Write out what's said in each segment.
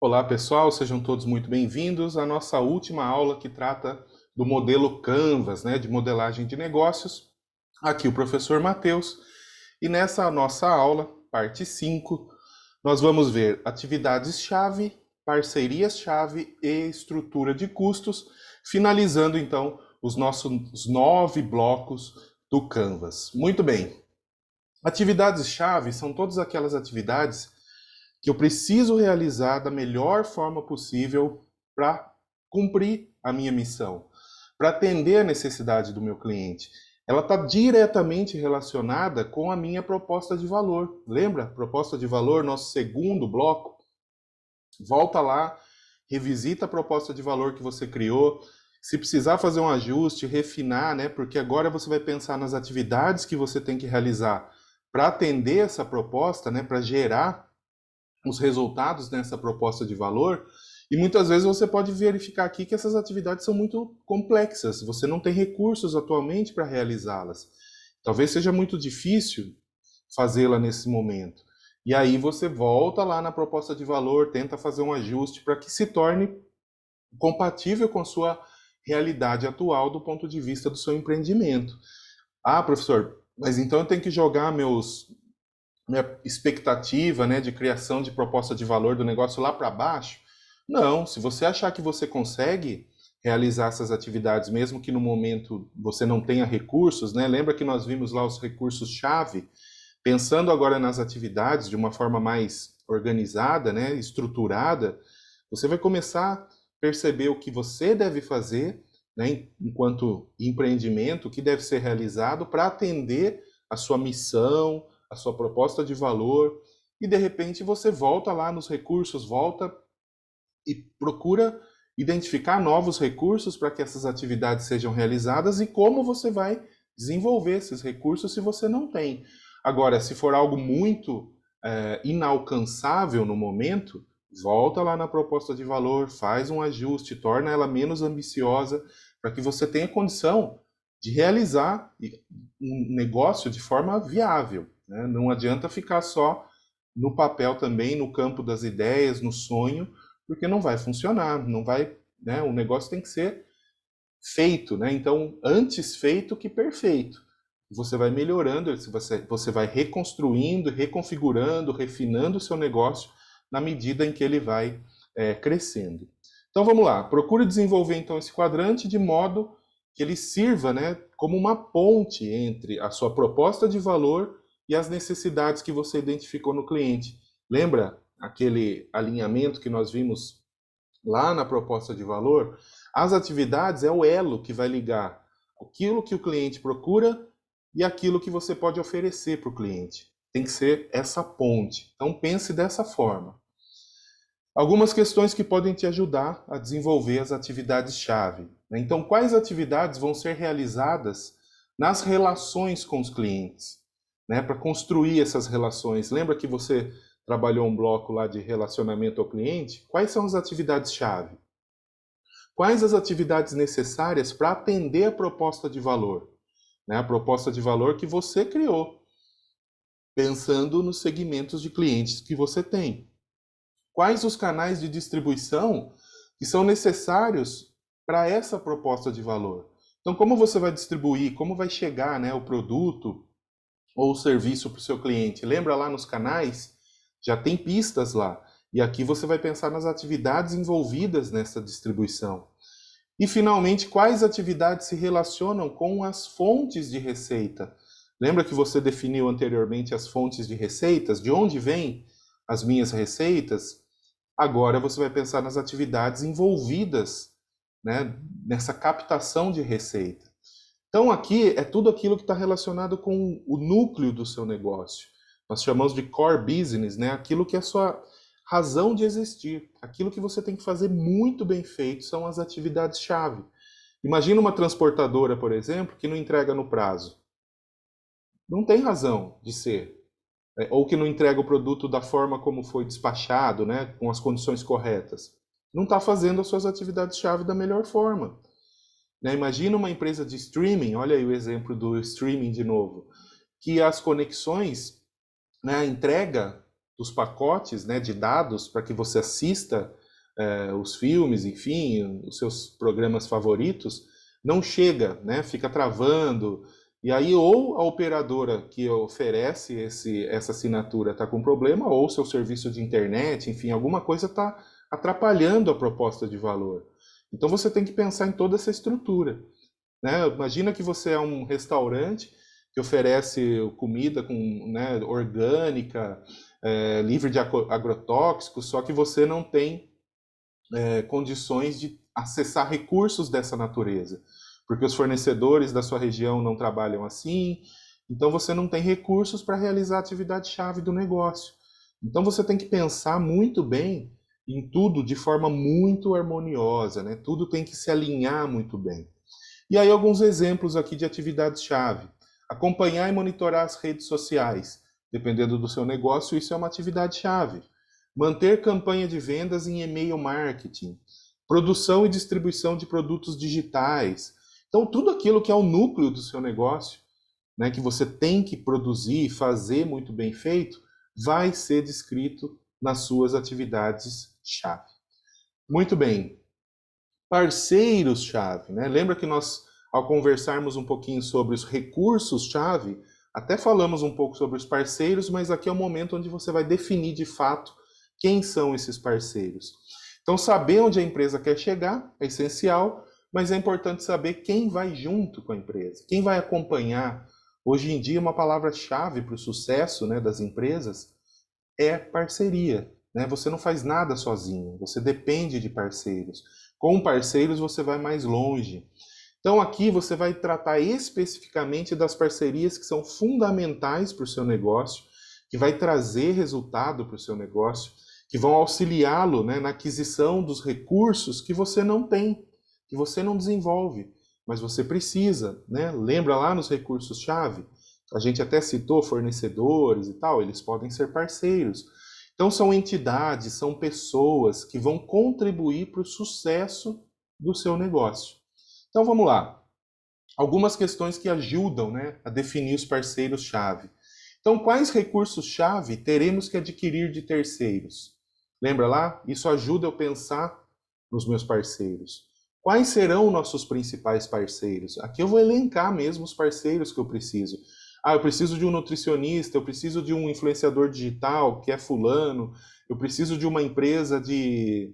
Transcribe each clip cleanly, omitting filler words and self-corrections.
Olá pessoal, sejam todos muito bem-vindos à nossa última aula que trata do modelo Canvas, de modelagem de negócios. Aqui o professor Matheus, e nessa nossa aula, parte 5, nós vamos ver atividades-chave, parcerias-chave e estrutura de custos, finalizando então os nossos 9 blocos do Canvas. Muito bem, atividades-chave são todas aquelas atividades que eu preciso realizar da melhor forma possível para cumprir a minha missão, para atender a necessidade do meu cliente. Ela está diretamente relacionada com a minha proposta de valor. Lembra? Proposta de valor, nosso segundo bloco. Volta lá, revisita a proposta de valor que você criou. Se precisar fazer um ajuste, refinar, porque agora você vai pensar nas atividades que você tem que realizar para atender essa proposta, para gerar os resultados nessa proposta de valor, e muitas vezes você pode verificar aqui que essas atividades são muito complexas, você não tem recursos atualmente para realizá-las. Talvez seja muito difícil fazê-la nesse momento. E aí você volta lá na proposta de valor, tenta fazer um ajuste para que se torne compatível com a sua realidade atual do ponto de vista do seu empreendimento. Ah, professor, mas então eu tenho que jogar minha expectativa, de criação de proposta de valor do negócio lá para baixo? Não, se você achar que você consegue realizar essas atividades, mesmo que no momento você não tenha recursos, lembra que nós vimos lá os recursos-chave? Pensando agora nas atividades de uma forma mais organizada, estruturada, você vai começar a perceber o que você deve fazer, enquanto empreendimento, o que deve ser realizado para atender a sua missão, a sua proposta de valor, e de repente você volta lá nos recursos, volta e procura identificar novos recursos para que essas atividades sejam realizadas e como você vai desenvolver esses recursos se você não tem. Agora, se for algo muito inalcançável no momento, volta lá na proposta de valor, faz um ajuste, torna ela menos ambiciosa, para que você tenha condição de realizar um negócio de forma viável. Não adianta ficar só no papel também, no campo das ideias, no sonho, porque não vai funcionar, não vai, o negócio tem que ser feito, Então, antes feito que perfeito. Você vai melhorando, você vai reconstruindo, reconfigurando, refinando o seu negócio na medida em que ele vai crescendo. Então vamos lá, procure desenvolver então esse quadrante de modo que ele sirva como uma ponte entre a sua proposta de valor e as necessidades que você identificou no cliente. Lembra aquele alinhamento que nós vimos lá na proposta de valor? As atividades é o elo que vai ligar aquilo que o cliente procura e aquilo que você pode oferecer para o cliente. Tem que ser essa ponte. Então pense dessa forma. Algumas questões que podem te ajudar a desenvolver as atividades-chave. Então, quais atividades vão ser realizadas nas relações com os clientes? Para construir essas relações. Lembra que você trabalhou um bloco lá de relacionamento ao cliente? Quais são as atividades-chave? Quais as atividades necessárias para atender a proposta de valor? A proposta de valor que você criou, pensando nos segmentos de clientes que você tem. Quais os canais de distribuição que são necessários para essa proposta de valor? Então, como você vai distribuir, como vai chegar o produto ou o serviço para o seu cliente? Lembra lá nos canais? Já tem pistas lá. E aqui você vai pensar nas atividades envolvidas nessa distribuição. E, finalmente, quais atividades se relacionam com as fontes de receita? Lembra que você definiu anteriormente as fontes de receitas? De onde vêm as minhas receitas? Agora você vai pensar nas atividades envolvidas nessa captação de receita. Então aqui é tudo aquilo que está relacionado com o núcleo do seu negócio. Nós chamamos de core business, aquilo que é a sua razão de existir. Aquilo que você tem que fazer muito bem feito são as atividades-chave. Imagina uma transportadora, por exemplo, que não entrega no prazo. Não tem razão de ser. Ou que não entrega o produto da forma como foi despachado, com as condições corretas. Não está fazendo as suas atividades-chave da melhor forma. Imagina uma empresa de streaming, olha aí o exemplo do streaming de novo, que as conexões, a entrega dos pacotes, né, de dados para que você assista os filmes, enfim, os seus programas favoritos, não chega, né, fica travando. E aí ou a operadora que oferece essa assinatura está com problema, ou seu serviço de internet, enfim, alguma coisa está atrapalhando a proposta de valor. Então você tem que pensar em toda essa estrutura, né? Imagina que você é um restaurante que oferece comida com, né, orgânica, livre de agrotóxicos, só que você não tem condições de acessar recursos dessa natureza, porque os fornecedores da sua região não trabalham assim, então você não tem recursos para realizar a atividade-chave do negócio. Então você tem que pensar muito bem em tudo de forma muito harmoniosa, né? Tudo tem que se alinhar muito bem. E aí alguns exemplos aqui de atividades-chave. Acompanhar e monitorar as redes sociais. Dependendo do seu negócio, isso é uma atividade-chave. Manter campanha de vendas em e-mail marketing. Produção e distribuição de produtos digitais. Então, tudo aquilo que é o núcleo do seu negócio, né, que você tem que produzir, fazer muito bem feito, vai ser descrito nas suas atividades-chave. Muito bem. Parceiros-chave, né? Lembra que nós, ao conversarmos um pouquinho sobre os recursos-chave, até falamos um pouco sobre os parceiros, mas aqui é o momento onde você vai definir de fato quem são esses parceiros. Então, saber onde a empresa quer chegar é essencial, mas é importante saber quem vai junto com a empresa, quem vai acompanhar. Hoje em dia, uma palavra-chave para o sucesso, né, das empresas é parceria, né? Você não faz nada sozinho, você depende de parceiros. Com parceiros você vai mais longe. Então aqui você vai tratar especificamente das parcerias que são fundamentais para o seu negócio, que vai trazer resultado para o seu negócio, que vão auxiliá-lo, né, na aquisição dos recursos que você não tem, que você não desenvolve, mas você precisa, né? Lembra lá nos recursos-chave? A gente até citou fornecedores e tal, eles podem ser parceiros. Então são entidades, são pessoas que vão contribuir para o sucesso do seu negócio. Então vamos lá. Algumas questões que ajudam, né, a definir os parceiros-chave. Então, quais recursos-chave teremos que adquirir de terceiros? Lembra lá? Isso ajuda eu pensar nos meus parceiros. Quais serão nossos principais parceiros? Aqui eu vou elencar mesmo os parceiros que eu preciso. Eu preciso de um nutricionista, eu preciso de um influenciador digital, que é fulano, eu preciso de uma empresa de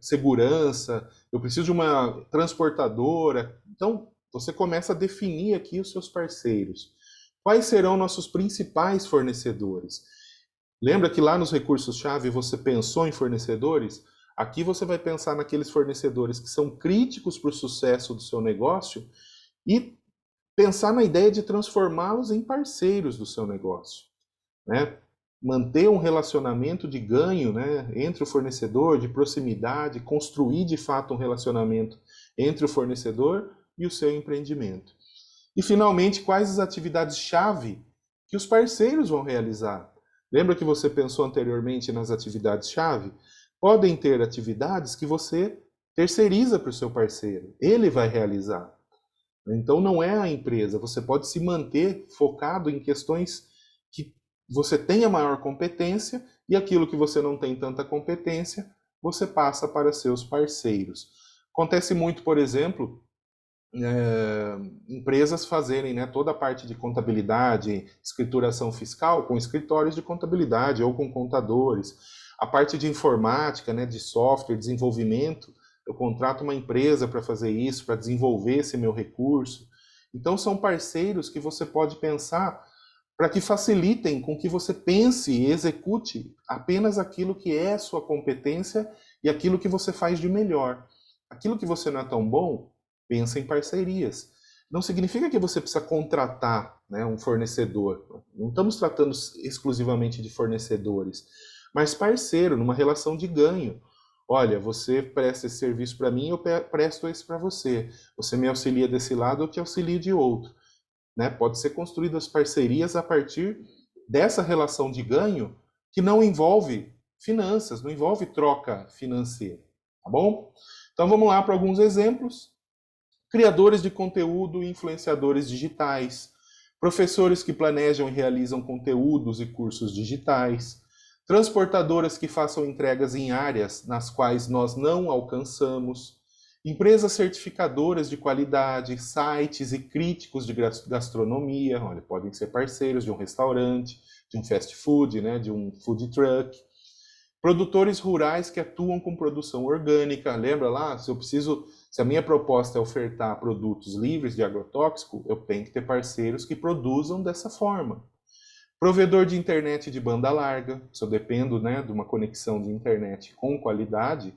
segurança, eu preciso de uma transportadora. Então, você começa a definir aqui os seus parceiros. Quais serão nossos principais fornecedores? Lembra que lá nos recursos-chave você pensou em fornecedores? Aqui você vai pensar naqueles fornecedores que são críticos para o sucesso do seu negócio e pensar na ideia de transformá-los em parceiros do seu negócio, né? Manter um relacionamento de ganho, né, entre o fornecedor, de proximidade, construir de fato um relacionamento entre o fornecedor e o seu empreendimento. E finalmente, quais as atividades-chave que os parceiros vão realizar? Lembra que você pensou anteriormente nas atividades-chave? Podem ter atividades que você terceiriza para o seu parceiro, ele vai realizar. Então não é a empresa, você pode se manter focado em questões que você tenha maior competência e aquilo que você não tem tanta competência, você passa para seus parceiros. Acontece muito, por exemplo, empresas fazerem, né, toda a parte de contabilidade, escrituração fiscal com escritórios de contabilidade ou com contadores. A parte de informática, né, de software, desenvolvimento, eu contrato uma empresa para fazer isso, para desenvolver esse meu recurso. Então são parceiros que você pode pensar para que facilitem com que você pense e execute apenas aquilo que é sua competência e aquilo que você faz de melhor. Aquilo que você não é tão bom, pensa em parcerias. Não significa que você precisa contratar, né, um fornecedor. Não estamos tratando exclusivamente de fornecedores, mas parceiro, numa relação de ganho. Olha, você presta esse serviço para mim, eu presto esse para você. Você me auxilia desse lado, eu te auxilio de outro. Né? Pode ser construídas parcerias a partir dessa relação de ganho que não envolve finanças, não envolve troca financeira. Tá bom? Então vamos lá para alguns exemplos. Criadores de conteúdo e influenciadores digitais. professores que planejam e realizam conteúdos e cursos digitais, transportadoras que façam entregas em áreas nas quais nós não alcançamos, empresas certificadoras de qualidade, sites e críticos de gastronomia, olha, podem ser parceiros de um restaurante, de um fast food, né, de um food truck, produtores rurais que atuam com produção orgânica. Lembra lá, se a minha proposta é ofertar produtos livres de agrotóxico, eu tenho que ter parceiros que produzam dessa forma. Provedor de internet de banda larga, se eu dependo, né, de uma conexão de internet com qualidade,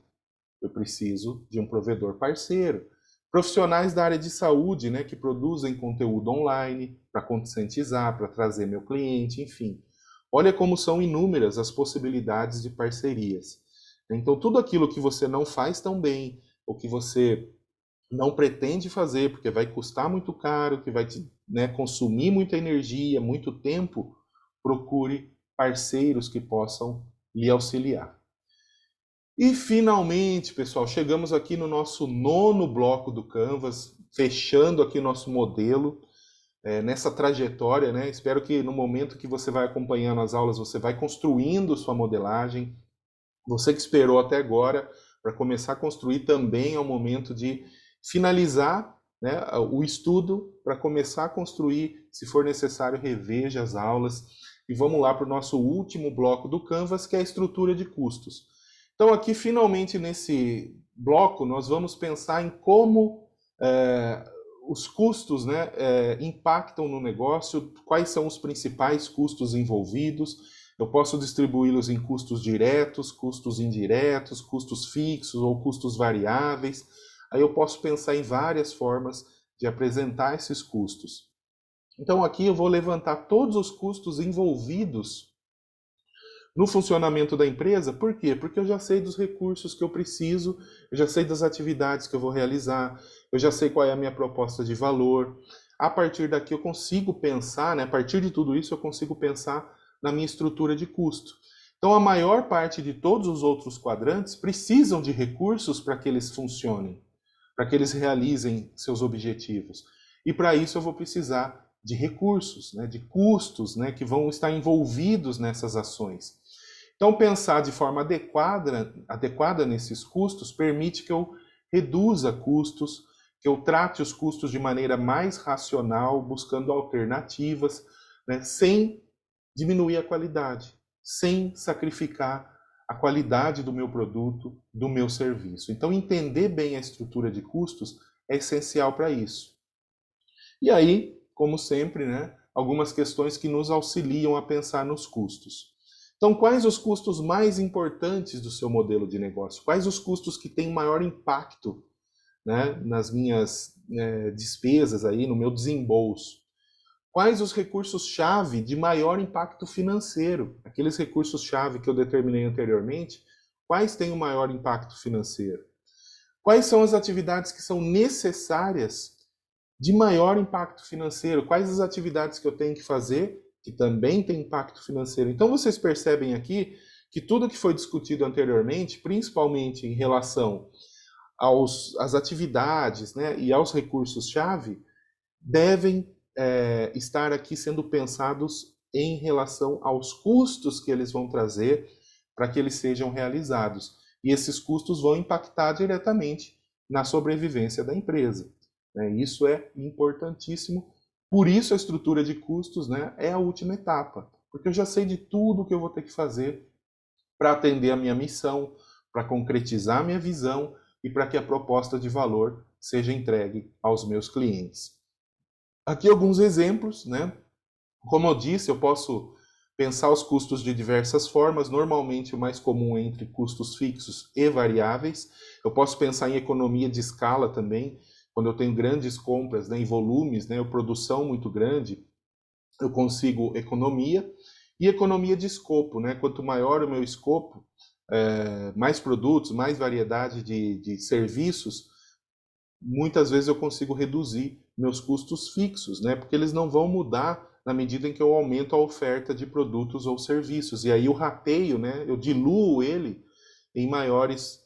eu preciso de um provedor parceiro. Profissionais da área de saúde, né, que produzem conteúdo online para conscientizar, para trazer meu cliente, enfim. Olha como são inúmeras as possibilidades de parcerias. Então, tudo aquilo que você não faz tão bem, ou que você não pretende fazer, porque vai custar muito caro, que vai te, né, consumir muita energia, muito tempo, procure parceiros que possam lhe auxiliar. E finalmente, pessoal, chegamos aqui no nosso 9º bloco do Canvas, fechando aqui nosso modelo, nessa trajetória, né? Espero que no momento que você vai acompanhando as aulas, você vai construindo sua modelagem. Você que esperou até agora para começar a construir, também é o momento de finalizar, né, o estudo para começar a construir. Se for necessário, reveja as aulas. E vamos lá para o nosso último bloco do Canvas, que é a estrutura de custos. Então aqui, finalmente, nesse bloco, nós vamos pensar em como os custos, né, impactam no negócio, quais são os principais custos envolvidos. Eu posso distribuí-los em custos diretos, custos indiretos, custos fixos ou custos variáveis. Aí eu posso pensar em várias formas de apresentar esses custos. Então aqui eu vou levantar todos os custos envolvidos no funcionamento da empresa. Por quê? Porque eu já sei dos recursos que eu preciso, eu já sei das atividades que eu vou realizar, eu já sei qual é a minha proposta de valor. A partir daqui eu consigo pensar, né, a partir de tudo isso eu consigo pensar na minha estrutura de custo. Então a maior parte de todos os outros quadrantes precisam de recursos para que eles funcionem, para que eles realizem seus objetivos. E para isso eu vou precisar de recursos, né, de custos, né, que vão estar envolvidos nessas ações. Então, pensar de forma adequada nesses custos permite que eu reduza custos, que eu trate os custos de maneira mais racional, buscando alternativas, né, sem diminuir a qualidade, sem sacrificar a qualidade do meu produto, do meu serviço. Então, entender bem a estrutura de custos é essencial para isso. E aí, como sempre, né, algumas questões que nos auxiliam a pensar nos custos. Então, quais os custos mais importantes do seu modelo de negócio? Quais os custos que têm maior impacto, né, nas minhas despesas, aí, no meu desembolso? Quais os recursos-chave de maior impacto financeiro? Aqueles recursos-chave que eu determinei anteriormente, quais têm o maior impacto financeiro? Quais são as atividades que são necessárias de maior impacto financeiro? Quais as atividades que eu tenho que fazer que também tem impacto financeiro? Então vocês percebem aqui que tudo que foi discutido anteriormente, principalmente em relação às atividades, né, e aos recursos-chave, devem estar aqui sendo pensados em relação aos custos que eles vão trazer para que eles sejam realizados. E esses custos vão impactar diretamente na sobrevivência da empresa. Isso é importantíssimo. Por isso a estrutura de custos, né, é a última etapa, porque eu já sei de tudo que eu vou ter que fazer para atender a minha missão, para concretizar a minha visão e para que a proposta de valor seja entregue aos meus clientes. Aqui alguns exemplos, né? Como eu disse, eu posso pensar os custos de diversas formas. Normalmente o mais comum é entre custos fixos e variáveis. Eu posso pensar em economia de escala também. Quando eu tenho grandes compras, né, em volumes, né, produção muito grande, eu consigo economia. E economia de escopo, né? Quanto maior o meu escopo, mais produtos, mais variedade de serviços, muitas vezes eu consigo reduzir meus custos fixos, né? Porque eles não vão mudar na medida em que eu aumento a oferta de produtos ou serviços. E aí o rateio, né? Eu diluo ele em maiores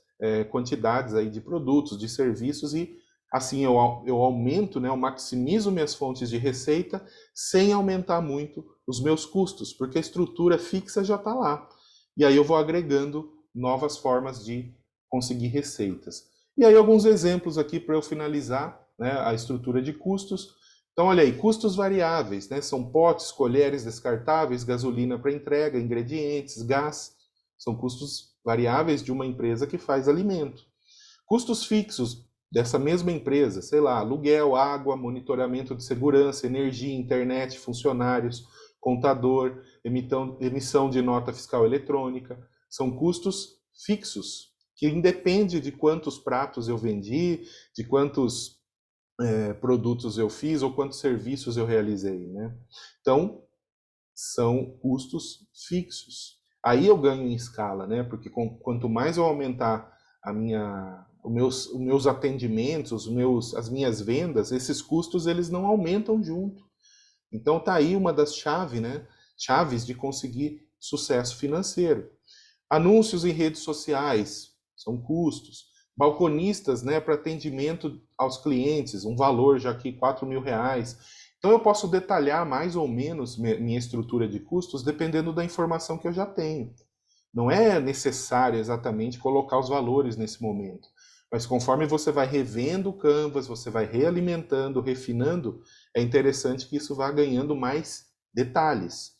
quantidades aí de produtos, de serviços, e Assim eu aumento, né, eu maximizo minhas fontes de receita sem aumentar muito os meus custos, porque a estrutura fixa já está lá. E aí eu vou agregando novas formas de conseguir receitas. E aí alguns exemplos aqui para eu finalizar, né, a estrutura de custos. Então olha aí, custos variáveis, né, são potes, colheres descartáveis, gasolina para entrega, ingredientes, gás. São custos variáveis de uma empresa que faz alimento. Custos fixos dessa mesma empresa, sei lá, aluguel, água, monitoramento de segurança, energia, internet, funcionários, contador, emissão de nota fiscal eletrônica, são custos fixos, que independe de quantos pratos eu vendi, de quantos produtos eu fiz ou quantos serviços eu realizei, né? Então, são custos fixos. Aí eu ganho em escala, né? Porque quanto mais eu aumentar os meus atendimentos, as minhas vendas, esses custos eles não aumentam junto. Então tá aí uma das chaves, né? Chaves de conseguir sucesso financeiro. Anúncios em redes sociais são custos. Balconistas, né, para atendimento aos clientes, um valor já aqui R$ 4.000. Então eu posso detalhar mais ou menos minha estrutura de custos dependendo da informação que eu já tenho. Não é necessário exatamente colocar os valores nesse momento. Mas conforme você vai revendo o Canvas, você vai realimentando, refinando, é interessante que isso vá ganhando mais detalhes.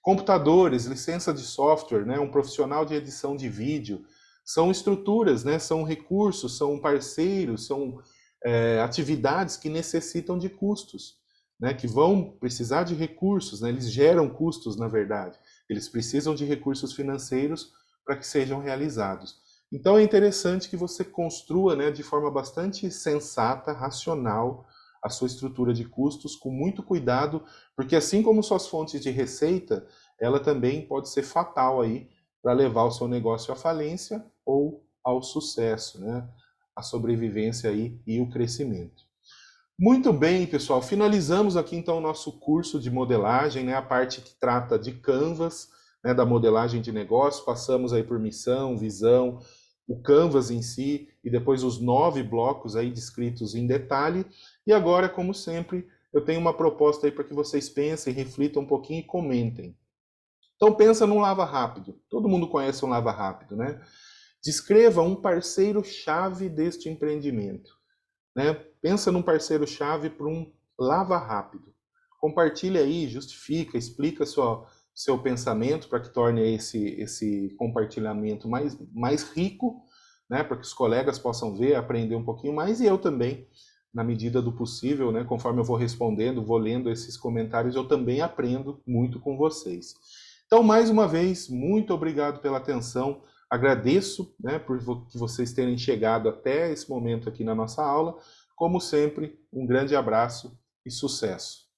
Computadores, licença de software, né, um profissional de edição de vídeo, são estruturas, né, são recursos, são parceiros, são atividades que necessitam de custos, né, que vão precisar de recursos, né, eles geram custos, na verdade. Eles precisam de recursos financeiros para que sejam realizados. Então é interessante que você construa, né, de forma bastante sensata, racional, a sua estrutura de custos com muito cuidado, porque assim como suas fontes de receita, ela também pode ser fatal aí para levar o seu negócio à falência ou ao sucesso, né? A sobrevivência aí e o crescimento. Muito bem, pessoal. Finalizamos aqui então o nosso curso de modelagem, né? A parte que trata de Canvas, né? Da modelagem de negócio. Passamos aí por missão, visão, o Canvas em si e depois os 9 blocos aí descritos em detalhe. E agora, como sempre, eu tenho uma proposta aí para que vocês pensem, reflitam um pouquinho e comentem. Então pensa num lava rápido. Todo mundo conhece um lava rápido, né? Descreva um parceiro-chave deste empreendimento, né? Pensa num parceiro-chave para um lava rápido. Compartilha aí, justifica, explica seu pensamento para que torne esse compartilhamento mais rico, né? Para que os colegas possam ver, aprender um pouquinho mais e eu também, na medida do possível, né? Conforme eu vou respondendo, vou lendo esses comentários, eu também aprendo muito com vocês. Então, mais uma vez, muito obrigado pela atenção. Agradeço, né, por vocês terem chegado até esse momento aqui na nossa aula. Como sempre, um grande abraço e sucesso!